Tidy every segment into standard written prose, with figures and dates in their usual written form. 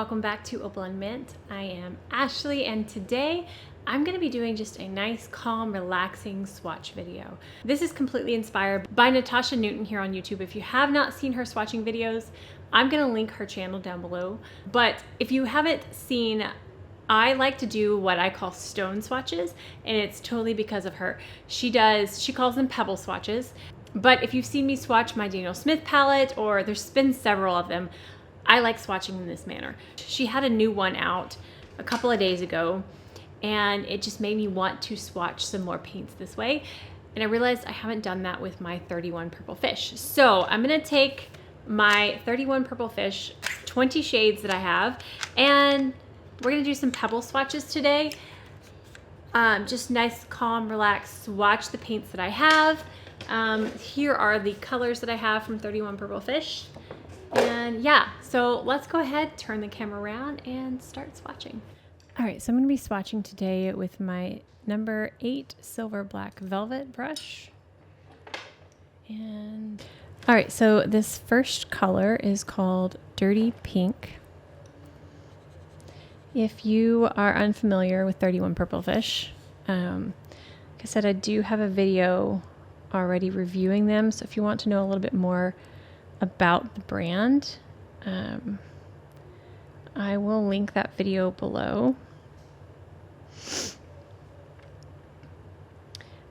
welcome back to Opal&Mint. I am Ashley, and today I'm going to be doing just a nice, calm, relaxing swatch video. This is completely inspired by Natasha Newton here on YouTube. If you have not seen her swatching videos, I'm going to link her channel down below. But if you haven't seen, I like to do what I call stone swatches, and it's totally because of her. She calls them pebble swatches. But if you've seen me swatch my Daniel Smith palette, or there's been several of them, I like swatching in this manner. She had a new one out a couple of days ago, and it just made me want to swatch some more paints this way. And I realized I haven't done that with my 31 Purple Fish. So I'm gonna take my 31 Purple Fish, 20 shades that I have, and we're gonna do some pebble swatches today. Just nice, calm, relaxed, swatch the paints that I have. Here are the colors that I have from 31 Purple Fish. And yeah, so let's go ahead, turn the camera around and start swatching. All right, so I'm going to be swatching today with my number 8 Silver Black Velvet brush. And all right, so this first color is called Dirty Pink. If you are unfamiliar with 31 Purple Fish, like I said, I do have a video already reviewing them. So if you want to know a little bit more about the brand, I will link that video below.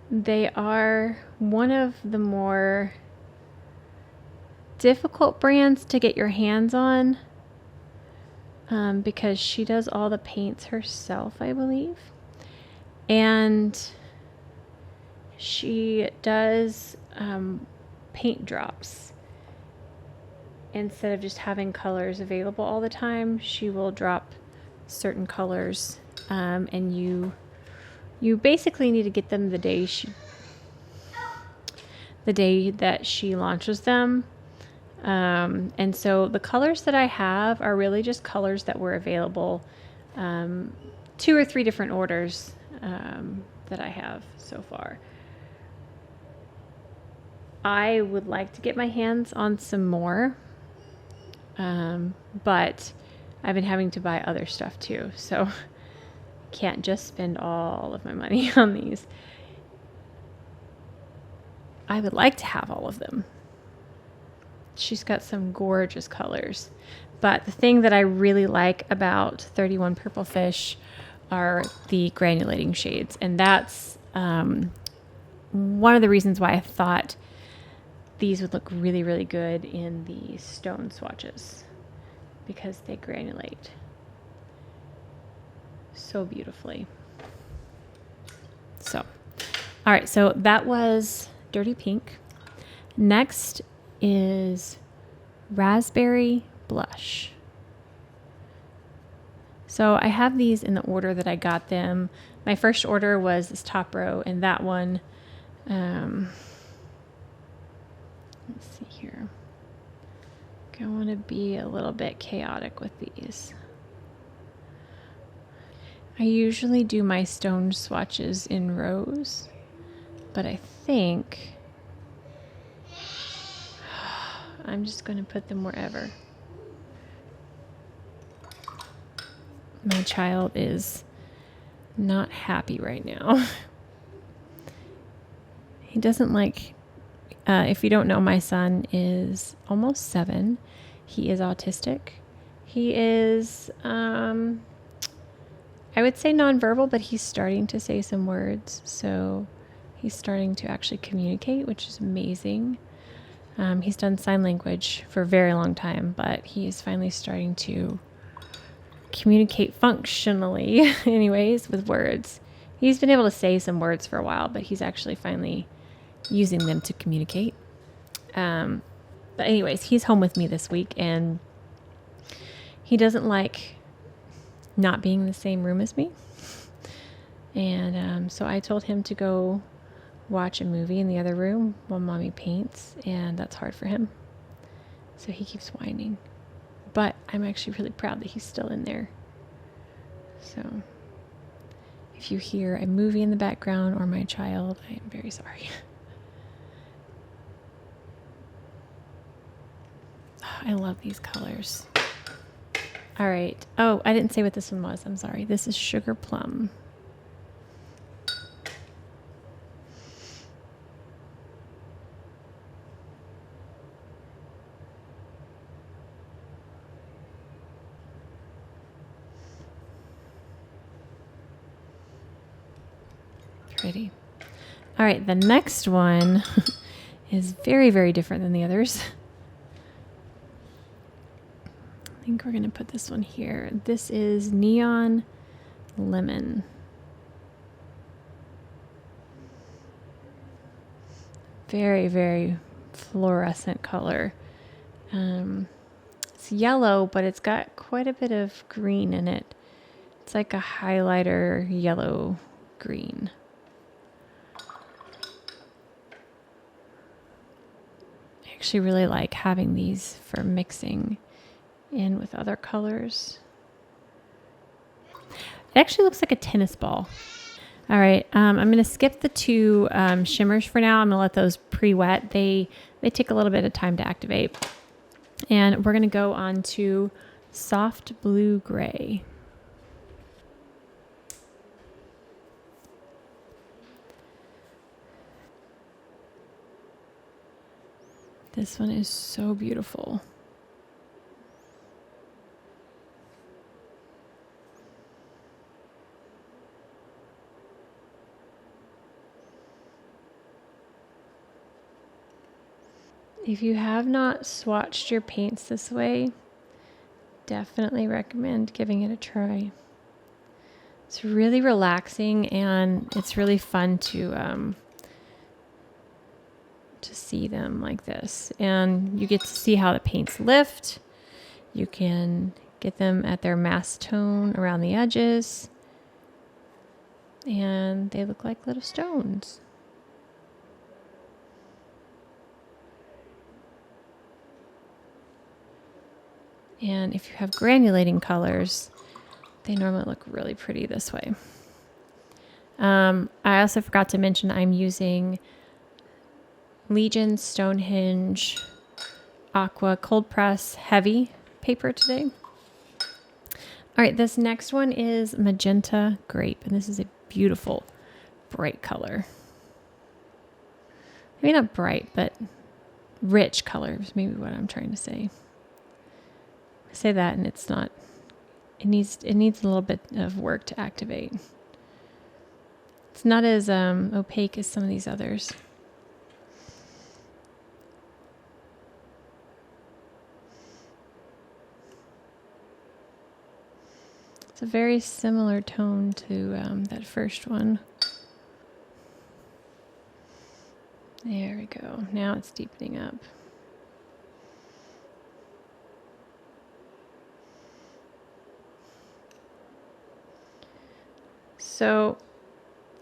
They are one of the more difficult brands to get your hands on, because she does all the paints herself, I believe. And she does paint drops. Instead of just having colors available all the time, she will drop certain colors, and you basically need to get them the day that she launches them. And so the colors that I have are really just colors that were available, 2 or 3 different orders that I have so far. I would like to get my hands on some more. But I've been having to buy other stuff too, so can't just spend all of my money on these. I would like to have all of them. She's got some gorgeous colors, but the thing that I really like about 31 Purple Fish are the granulating shades, and that's one of the reasons why I thought these would look really, really good in the stone swatches, because they granulate so beautifully. So, all right, so that was Dirty Pink. Next is Raspberry Blush. So I have these in the order that I got them. My first order was this top row, and that one, let's see here. I want to be a little bit chaotic with these. I usually do my stone swatches in rows, but I think I'm just going to put them wherever. My child is not happy right now. He doesn't like... if you don't know, my son is almost 7. He is autistic. He is, I would say nonverbal, but he's starting to say some words. So he's starting to actually communicate, which is amazing. He's done sign language for a very long time, but he is finally starting to communicate functionally, anyways, with words. He's been able to say some words for a while, but he's actually finally using them to communicate. But anyways, he's home with me this week, and he doesn't like not being in the same room as me. And so I told him to go watch a movie in the other room while mommy paints, and that's hard for him. So he keeps whining. But I'm actually really proud that he's still in there. So if you hear a movie in the background or my child, I am very sorry. I love these colors. All right. Oh, I didn't say what this one was. I'm sorry. This is Sugar Plum. Pretty. All right, the next one is very, very different than the others. I think we're going to put this one here. This is Neon Lemon. Very, very fluorescent color. It's yellow, but it's got quite a bit of green in it. It's like a highlighter yellow green. I actually really like having these for mixing in with other colors. It actually looks like a tennis ball. All right, I'm going to skip the two shimmers for now. I'm going to let those pre-wet. They take a little bit of time to activate. And we're going to go on to Soft Blue Gray. This one is so beautiful. If you have not swatched your paints this way, definitely recommend giving it a try. It's really relaxing and it's really fun to see them like this. And you get to see how the paints lift. You can get them at their mass tone around the edges. And they look like little stones. And if you have granulating colors, they normally look really pretty this way. I also forgot to mention I'm using Legion Stonehenge Aqua Cold Press Heavy paper today. All right, this next one is Magenta Grape, and this is a beautiful, bright color. Maybe not bright, but rich colors, maybe what I'm trying to say. I say that and it's not, it needs a little bit of work to activate. It's not as opaque as some of these others. It's a very similar tone to that first one. There we go. Now it's deepening up. So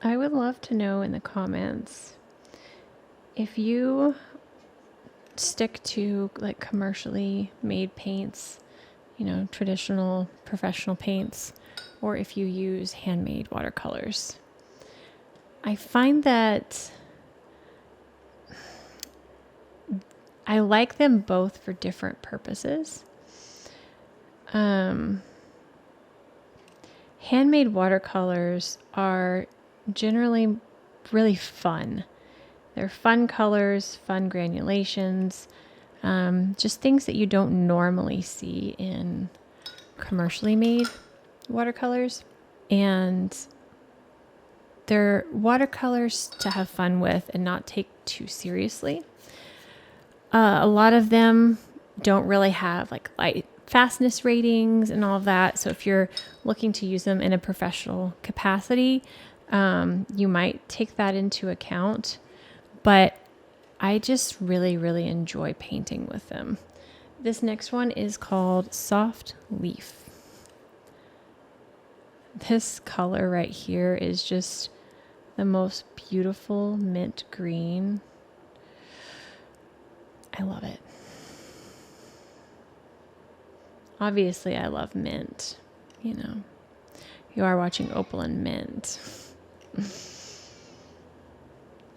I would love to know in the comments if you stick to like commercially made paints, you know, traditional professional paints, or if you use handmade watercolors. I find that I like them both for different purposes. Handmade watercolors are generally really fun. They're fun colors, fun granulations, just things that you don't normally see in commercially made watercolors. And they're watercolors to have fun with and not take too seriously. A lot of them don't really have like light fastness ratings and all of that. So if you're looking to use them in a professional capacity, you might take that into account. But I just really, really enjoy painting with them. This next one is called Soft Leaf. This color right here is just the most beautiful mint green. I love it. Obviously, I love mint. You know, you are watching Opal&Mint.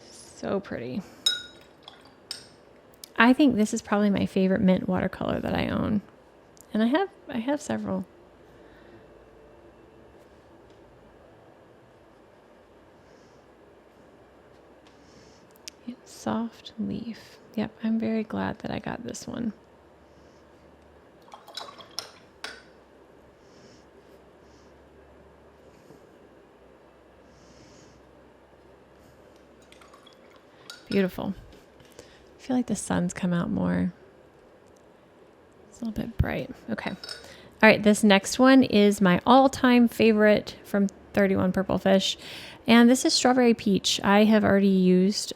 So pretty. I think this is probably my favorite mint watercolor that I own. And I have several. Soft leaf. Yep, I'm very glad that I got this one. Beautiful. I feel like the sun's come out more. It's a little bit bright. Okay. All right, this next one is my all-time favorite from 31 Purple Fish. And this is Strawberry Peach. I have already used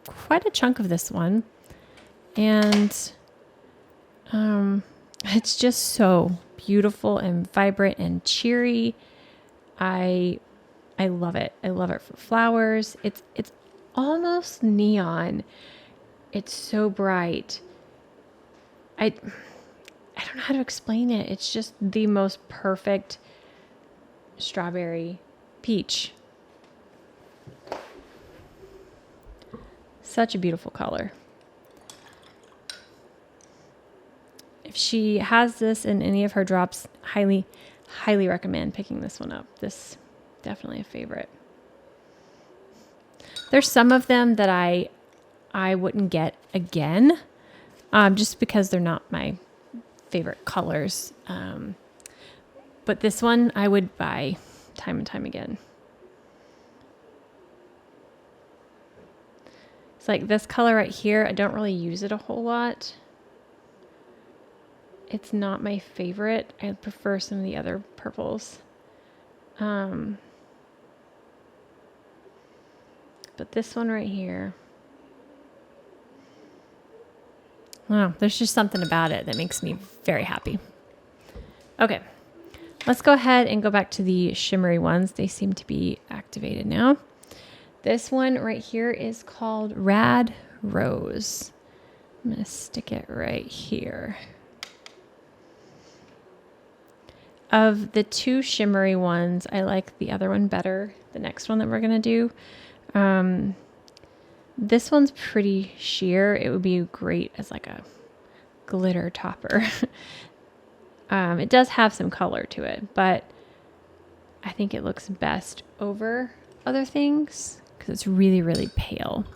quite a chunk of this one. And it's just so beautiful and vibrant and cheery. I love it. I love it for flowers. It's almost neon. It's so bright. I don't know how to explain it. It's just the most perfect strawberry peach. Such a beautiful color. If she has this in any of her drops, highly recommend picking this one up. This definitely a favorite. There's some of them that I wouldn't get again, just because they're not my favorite colors. But this one I would buy time and time again. It's like this color right here. I don't really use it a whole lot. It's not my favorite. I prefer some of the other purples. But this one right here, wow, there's just something about it that makes me very happy. Okay, let's go ahead and go back to the shimmery ones. They seem to be activated now. This one right here is called Rad Rose. I'm going to stick it right here. Of the two shimmery ones, I like the other one better. The next one that we're going to do. This one's pretty sheer. It would be great as like a glitter topper. It does have some color to it, but I think it looks best over other things because it's really, really pale.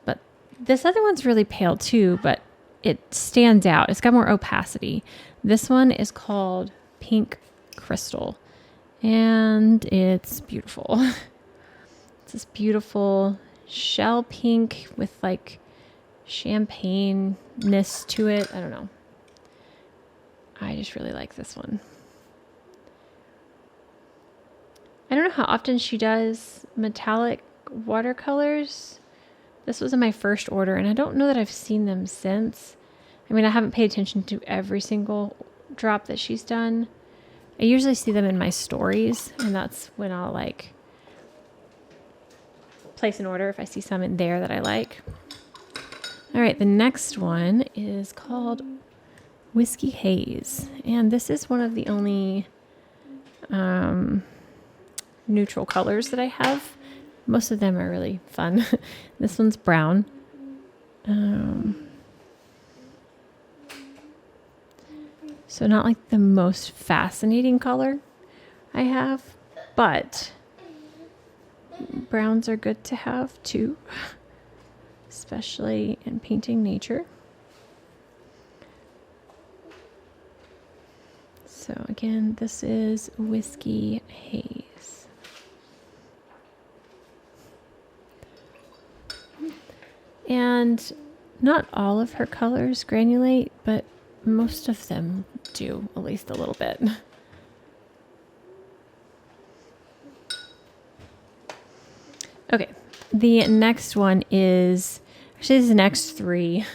But this other one's really pale too, but it stands out. It's got more opacity. This one is called Pink Crystal, and it's beautiful. It's this beautiful shell pink with like champagne-ness to it. I don't know. I just really like this one. I don't know how often she does metallic watercolors. This was in my first order, and I don't know that I've seen them since. I mean, I haven't paid attention to every single drop that she's done. I usually see them in my stories, and that's when I'll like place an order if I see some in there that I like. All right, the next one is called Whiskey Haze, and this is one of the only neutral colors that I have. Most of them are really fun. This one's brown. So not like the most fascinating color I have, but browns are good to have too, especially in painting nature. So again, this is Whiskey Haze. And not all of her colors granulate, but most of them do, at least a little bit. Okay, the next one is, actually the next three,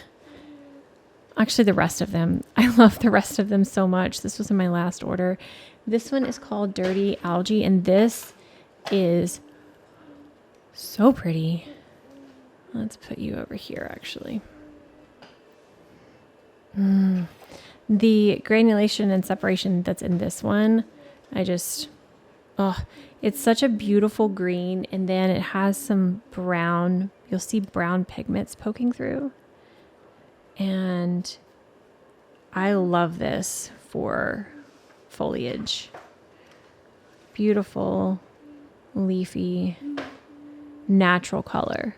actually the rest of them. I love the rest of them so much. This was in my last order. This one is called Dirty Algae, and this is so pretty. Let's put you over here, actually. The granulation and separation that's in this one, it's such a beautiful green, and then it has some brown, you'll see brown pigments poking through. And I love this for foliage. Beautiful, leafy, natural color.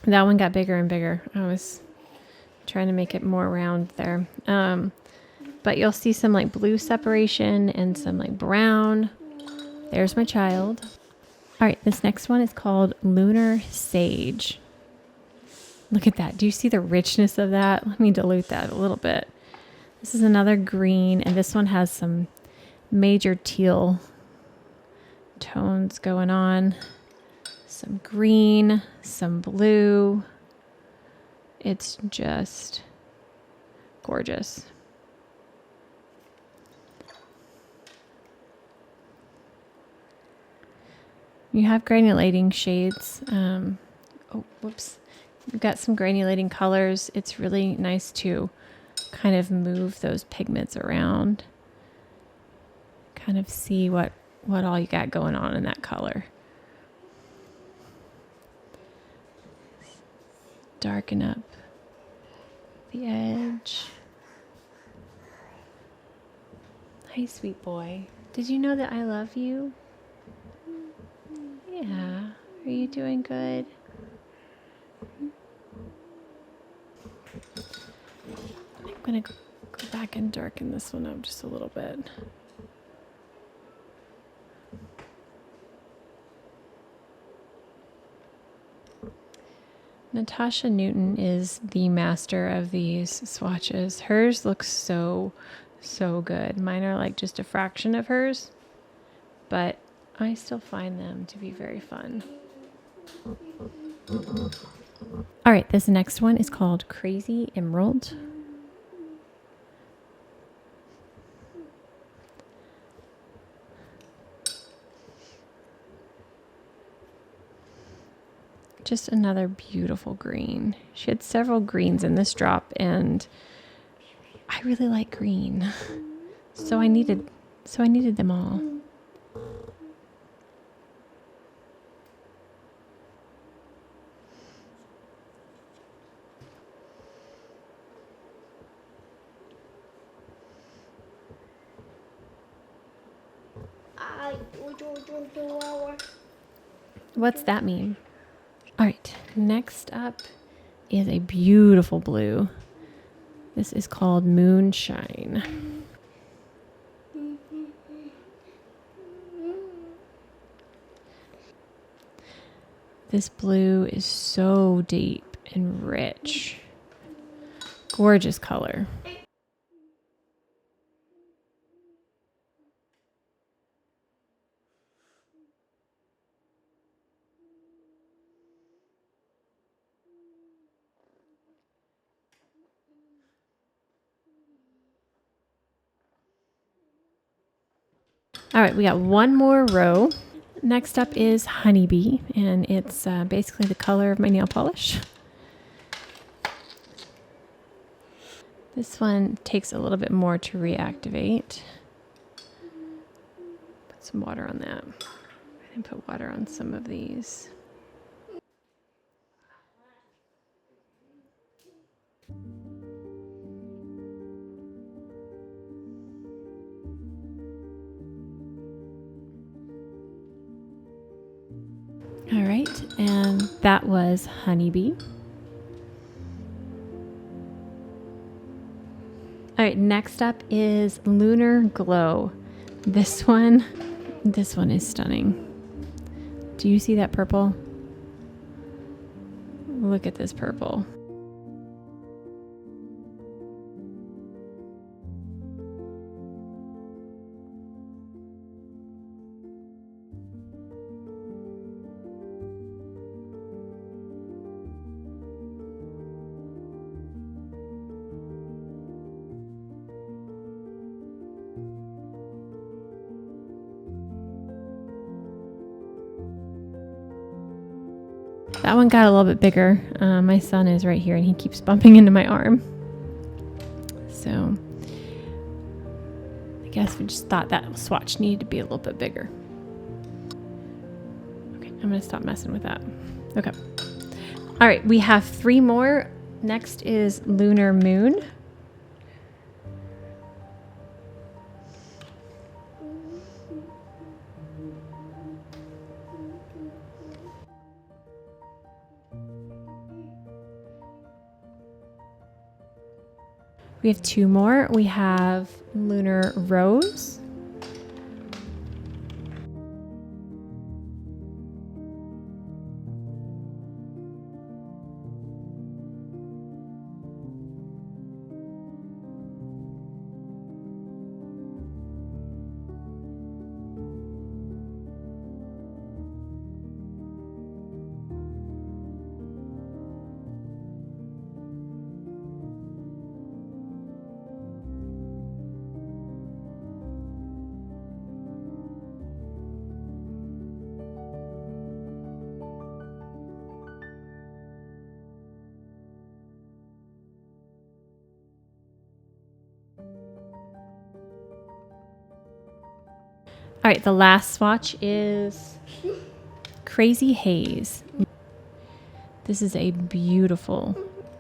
That one got bigger and bigger. I was trying to make it more round there. But you'll see some like blue separation and some like brown. There's my child. All right, this next one is called Lunar Sage. Look at that. Do you see the richness of that? Let me dilute that a little bit. This is another green, and this one has some major teal tones going on. Some green, some blue. It's just gorgeous. You have granulating shades. Oh, whoops. You've got some granulating colors. It's really nice to kind of move those pigments around. Kind of see what all you got going on in that color. Darken up the edge. Hi, sweet boy. Did you know that I love you? Yeah. Are you doing good? I'm going to go back and darken this one up just a little bit. Natasha Newton is the master of these swatches. Hers looks so good. Mine are like just a fraction of hers, but I still find them to be very fun. All right, this next one is called Crazy Emerald. Just another beautiful green. She had several greens in this drop, and I really like green. So I needed them all. What's that mean? All right, next up is a beautiful blue. This is called Moonshine. This blue is so deep and rich. Gorgeous color. All right, we got one more row. Next up is Honeybee, and it's basically the color of my nail polish. This one takes a little bit more to reactivate. Put some water on that. I didn't put water on some of these. All right, and that was Honeybee. All right, next up is Lunar Glow. This one is stunning. Do you see that purple? Look at this purple. That one got a little bit bigger. My son is right here and he keeps bumping into my arm. So I guess we just thought that swatch needed to be a little bit bigger. Okay, I'm gonna stop messing with that. Okay. All right, we have 3 more. Next is Lunar Moon. We have 2 more. We have Lunar Rose. All right, the last swatch is Crazy Haze. This is a beautiful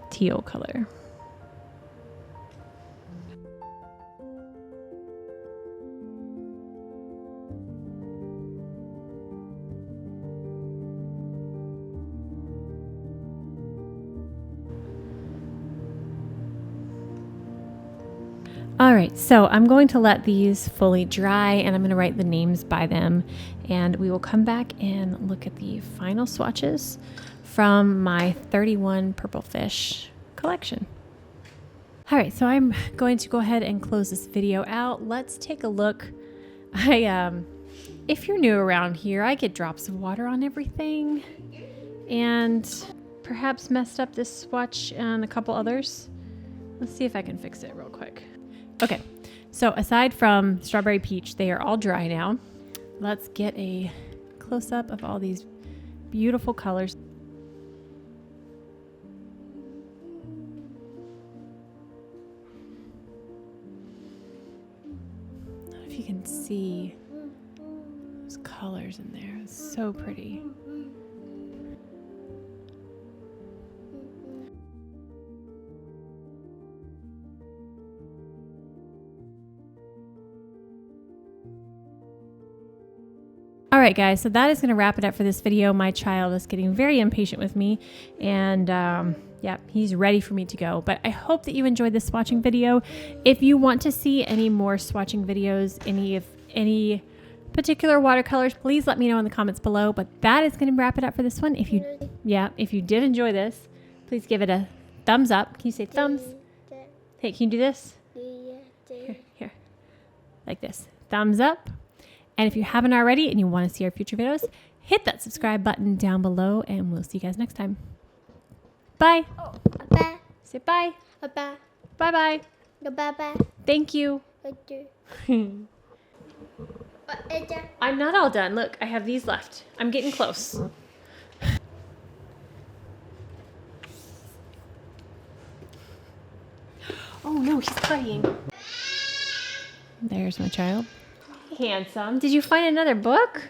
teal color. All right, so I'm going to let these fully dry and I'm going to write the names by them, and we will come back and look at the final swatches from my 31 Purple Fish collection. All right, so I'm going to go ahead and close this video out. Let's take a look. If you're new around here, I get drops of water on everything and perhaps messed up this swatch and a couple others. Let's see if I can fix it real quick. Okay, so aside from Strawberry Peach, they are all dry now. Let's get a close-up of all these beautiful colors. I don't know if you can see those colors in there. It's so pretty. All right, guys, so that is going to wrap it up for this video. My child is getting very impatient with me, and yeah, he's ready for me to go. But I hope that you enjoyed this swatching video. If you want to see any more swatching videos, any particular watercolors, please let me know in the comments below. But that is going to wrap it up for this one. If you did enjoy this, please give it a thumbs up. Can you say thumbs? Hey, can you do this? Here, like this. Thumbs up. And if you haven't already and you want to see our future videos, hit that subscribe button down below, and we'll see you guys next time. Bye. Oh, bye. Say bye. Bye. Bye-bye. Bye. Thank you. I'm not all done. Look, I have these left. I'm getting close. Oh no, he's crying. There's my child. Handsome. Did you find another book?